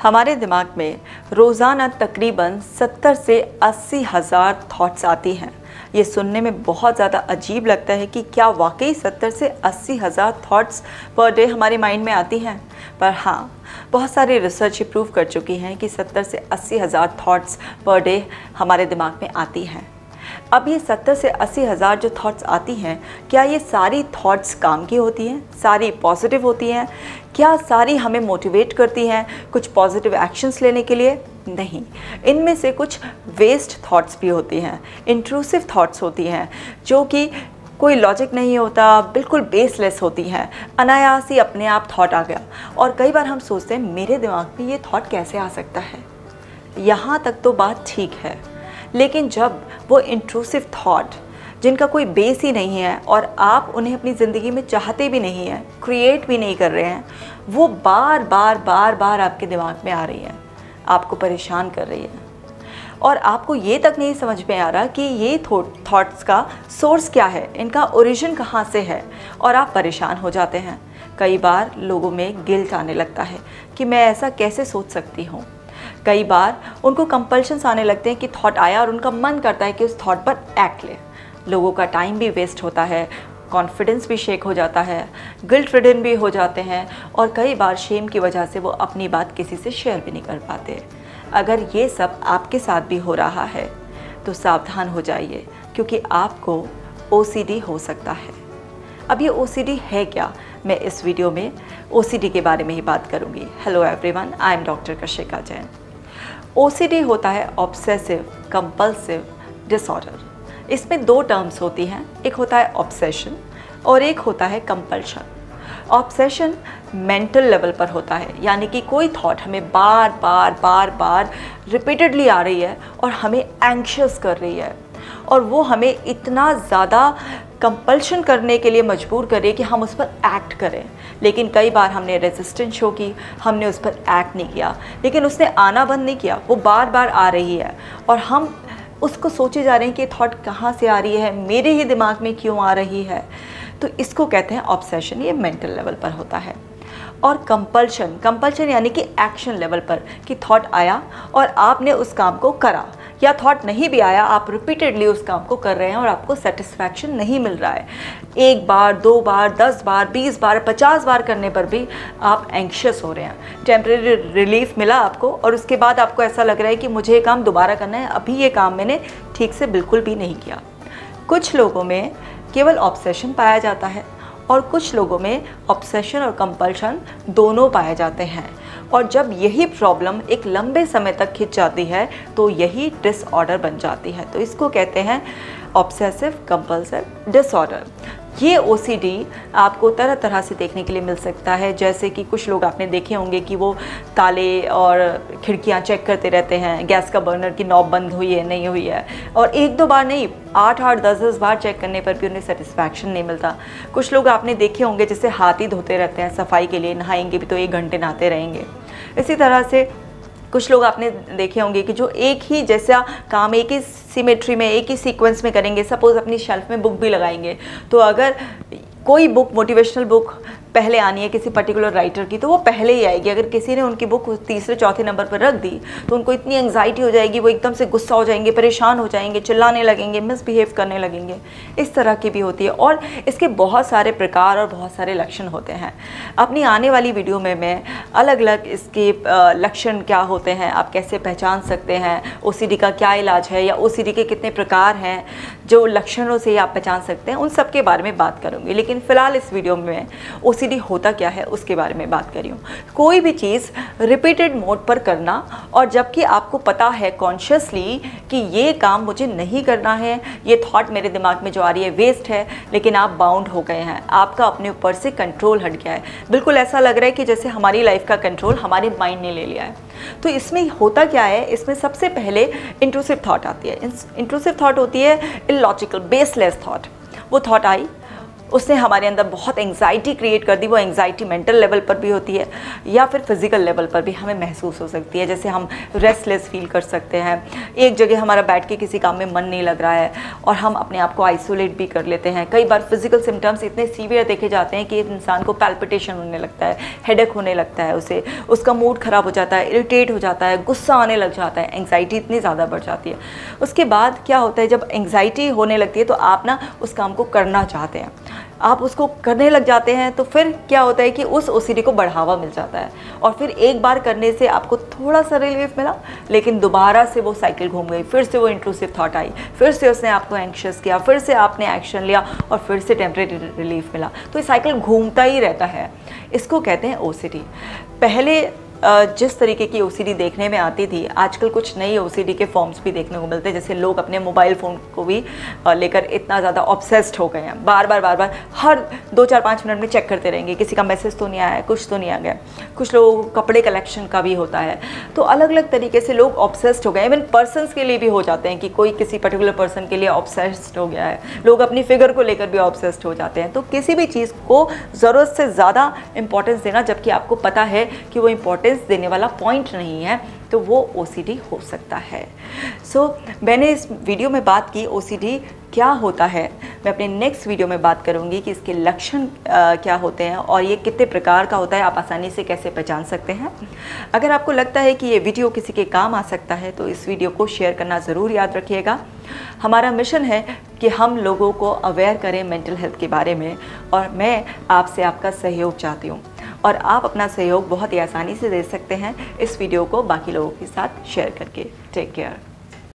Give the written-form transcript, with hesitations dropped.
हमारे दिमाग में रोज़ाना तकरीबन 70 से 80 हज़ार थॉट्स आती हैं। ये सुनने में बहुत ज़्यादा अजीब लगता है कि क्या वाकई 70 से 80 हज़ार थॉट्स पर डे हमारे माइंड में आती हैं। पर हाँ, बहुत सारी रिसर्च ये प्रूव कर चुकी हैं कि 70 से 80 हज़ार थॉट्स पर डे हमारे दिमाग में आती हैं। अब ये 70 से 80 हज़ार जो थॉट्स आती हैं, क्या ये सारी थॉट्स काम की होती हैं, सारी पॉजिटिव होती हैं? क्या सारी हमें मोटिवेट करती हैं कुछ पॉजिटिव एक्शंस लेने के लिए? नहीं, इनमें से कुछ वेस्ट थॉट्स भी होती हैं, इंट्रूसिव थॉट्स होती हैं, जो कि कोई लॉजिक नहीं होता, बिल्कुल बेसलेस होती हैं। अनायास ही अपने आप थॉट आ गया और कई बार हम सोचते हैं मेरे दिमाग में ये थॉट कैसे आ सकता है। यहाँ तक तो बात ठीक है, लेकिन जब वो इंट्रूसिव थॉट जिनका कोई बेस ही नहीं है और आप उन्हें अपनी ज़िंदगी में चाहते भी नहीं हैं, क्रिएट भी नहीं कर रहे हैं, वो बार बार आपके दिमाग में आ रही है, आपको परेशान कर रही है और आपको ये तक नहीं समझ में आ रहा कि ये थॉट्स का सोर्स क्या है, इनका ओरिजिन कहाँ से है, और आप परेशान हो जाते हैं। कई बार लोगों में गिल्ट आने लगता है कि मैं ऐसा कैसे सोच सकती हूँ। कई बार उनको कंपल्शंस आने लगते हैं कि थॉट आया और उनका मन करता है कि उस थॉट पर एक्ट ले। लोगों का टाइम भी वेस्ट होता है, कॉन्फिडेंस भी शेक हो जाता है, गिल्ट रिडन भी हो जाते हैं और कई बार शेम की वजह से वो अपनी बात किसी से शेयर भी नहीं कर पाते। अगर ये सब आपके साथ भी हो रहा है तो सावधान हो जाइए, क्योंकि आपको OCD हो सकता है। अब ये OCD है क्या, मैं इस वीडियो में OCD के बारे में ही बात करूँगी। Hello everyone, I am doctor Kashika Jain. OCD होता है ऑब्सेसिव कंपल्सिव डिसऑर्डर। इसमें दो टर्म्स होती हैं, एक होता है ऑब्सेशन और एक होता है कंपल्शन। ऑब्सेशन मेंटल लेवल पर होता है, यानी कि कोई थॉट हमें बार रिपीटेडली आ रही है और हमें एंग्शियस कर रही है और वो हमें इतना ज़्यादा कंपल्शन करने के लिए मजबूर करे कि हम उस पर एक्ट करें। लेकिन कई बार हमने रेजिस्टेंस शो की, हमने उस पर एक्ट नहीं किया, लेकिन उसने आना बंद नहीं किया, वो बार आ रही है और हम उसको सोचे जा रहे हैं कि थॉट कहाँ से आ रही है, मेरे ही दिमाग में क्यों आ रही है। तो इसको कहते हैं ऑब्सेशन, ये मेंटल लेवल पर होता है। और कंपल्शन यानी कि एक्शन लेवल पर, कि थॉट आया और आपने उस काम को करा, या थॉट नहीं भी आया, आप रिपीटेडली उस काम को कर रहे हैं और आपको सेटिस्फैक्शन नहीं मिल रहा है। एक बार, 2 बार, 10 बार, 20 बार, 50 बार करने पर भी आप एंग्शियस हो रहे हैं। टेम्परेरी रिलीफ मिला आपको और उसके बाद आपको ऐसा लग रहा है कि मुझे ये काम दोबारा करना है, अभी ये काम मैंने ठीक से बिल्कुल भी नहीं किया। कुछ लोगों में केवल ऑब्सेशन पाया जाता है और कुछ लोगों में ऑब्सेशन और कंपल्शन दोनों पाए जाते हैं। और जब यही प्रॉब्लम एक लंबे समय तक खिंच जाती है तो यही डिसऑर्डर बन जाती है। तो इसको कहते हैं ऑब्सेसिव कंपल्सिव डिसऑर्डर। ये OCD आपको तरह तरह से देखने के लिए मिल सकता है, जैसे कि कुछ लोग आपने देखे होंगे कि वो ताले और खिड़कियां चेक करते रहते हैं, गैस का बर्नर की नॉब बंद हुई है नहीं हुई है, और 1-2 बार नहीं, 8-8 10-10 बार चेक करने पर भी उन्हें सेटिस्फैक्शन नहीं मिलता। कुछ लोग आपने देखे होंगे जैसे हाथ ही धोते रहते हैं सफाई के लिए, नहाएंगे भी तो 1 घंटे नहाते रहेंगे। इसी तरह से कुछ लोग आपने देखे होंगे कि जो एक ही जैसा काम एक ही सिमेट्री में, एक ही सीक्वेंस में करेंगे। सपोज़ अपनी शेल्फ में बुक भी लगाएंगे, तो अगर कोई बुक, मोटिवेशनल बुक पहले आनी है किसी पर्टिकुलर राइटर की, तो वो पहले ही आएगी। अगर किसी ने उनकी बुक 3-4 नंबर पर रख दी तो उनको इतनी एंग्जाइटी हो जाएगी, वो एकदम से गुस्सा हो जाएंगे, परेशान हो जाएंगे, चिल्लाने लगेंगे, मिसबिहेव करने लगेंगे। इस तरह की भी होती है और इसके बहुत सारे प्रकार और बहुत सारे लक्षण होते हैं। अपनी आने वाली वीडियो में मैं अलग अलग इसके लक्षण क्या होते हैं, आप कैसे पहचान सकते हैं, OCD का क्या इलाज है या OCD के कितने प्रकार हैं, जो लक्षणों से आप पहचान सकते हैं, उन सब के बारे में बात करूँगी। लेकिन फ़िलहाल इस वीडियो में OCD होता क्या है उसके बारे में बात करी हूँ। कोई भी चीज़ रिपीटेड मोड पर करना, और जबकि आपको पता है कॉन्शियसली कि ये काम मुझे नहीं करना है, ये थॉट मेरे दिमाग में जो आ रही है वेस्ट है, लेकिन आप बाउंड हो गए हैं, आपका अपने ऊपर से कंट्रोल हट गया है। बिल्कुल ऐसा लग रहा है कि जैसे हमारी लाइफ का कंट्रोल हमारे माइंड ने ले लिया है। तो इसमें होता क्या है, इसमें सबसे पहले इंट्रूसिव थॉट आती है। इंट्रूसिव थॉट होती है इलॉजिकल, बेसलेस थॉट। वो थॉट आई, उसने हमारे अंदर बहुत एंग्जाइटी क्रिएट कर दी। वो एंग्जाइटी मेंटल लेवल पर भी होती है या फिर फिजिकल लेवल पर भी हमें महसूस हो सकती है। जैसे हम रेस्टलेस फील कर सकते हैं, एक जगह हमारा बैठ के किसी काम में मन नहीं लग रहा है और हम अपने आप को आइसोलेट भी कर लेते हैं। कई बार फिजिकल सिम्टम्स इतने सीवियर देखे जाते हैं कि इंसान को पैल्पिटेशन होने लगता है, हेडेक होने लगता है, उसका मूड ख़राब हो जाता है, इरिटेट हो जाता है, गुस्सा आने लग जाता है, एंग्जाइटी इतनी ज़्यादा बढ़ जाती है। उसके बाद क्या होता है, जब एंग्जाइटी होने लगती है तो आप ना उस काम को करना चाहते हैं, आप उसको करने लग जाते हैं, तो फिर क्या होता है कि उस ओसीडी को बढ़ावा मिल जाता है और फिर एक बार करने से आपको थोड़ा सा रिलीफ मिला, लेकिन दोबारा से वो साइकिल घूम गई, फिर से वो इंट्रूसिव थॉट आई, फिर से उसने आपको एंक्शस किया, फिर से आपने एक्शन लिया और फिर से टेम्परेरी रिलीफ मिला। तो ये साइकिल घूमता ही रहता है। इसको कहते हैं ओसीडी। पहले जिस तरीके की ओसीडी देखने में आती थी, आजकल कुछ नई ओसीडी के फॉर्म्स भी देखने को मिलते हैं। जैसे लोग अपने मोबाइल फ़ोन को भी लेकर इतना ज़्यादा ऑब्सेस्ड हो गए हैं, बार बार हर 2-4-5 मिनट में चेक करते रहेंगे, किसी का मैसेज तो नहीं आया है, कुछ तो नहीं आ गया। कुछ लोगों को कपड़े कलेक्शन का भी होता है। तो अलग अलग तरीके से लोग ऑब्सेस्ड हो गए। इवन पर्सनस के लिए भी हो जाते हैं कि कोई किसी पर्टिकुलर पर्सन के लिए ऑब्सेस्ड हो गया है। लोग अपनी फिगर को लेकर भी ऑब्सेस्ड हो जाते हैं। तो किसी भी चीज़ को ज़रूरत से ज़्यादा इंपॉर्टेंस देना, जबकि आपको पता है कि वो इंपॉर्टेंस देने वाला पॉइंट नहीं है, तो वो ओसीडी हो सकता है। मैंने इस वीडियो में बात की ओसीडी क्या होता है। मैं अपने नेक्स्ट वीडियो में बात करूंगी कि इसके लक्षण क्या होते हैं और ये कितने प्रकार का होता है, आप आसानी से कैसे पहचान सकते हैं। अगर आपको लगता है कि ये वीडियो किसी के काम आ सकता है तो इस वीडियो को शेयर करना ज़रूर याद रखिएगा। हमारा मिशन है कि हम लोगों को अवेयर करें मेंटल हेल्थ के बारे में, और मैं आपसे आपका सहयोग चाहती हूँ और आप अपना सहयोग बहुत ही आसानी से दे सकते हैं इस वीडियो को बाकी लोगों के साथ शेयर करके। Take care.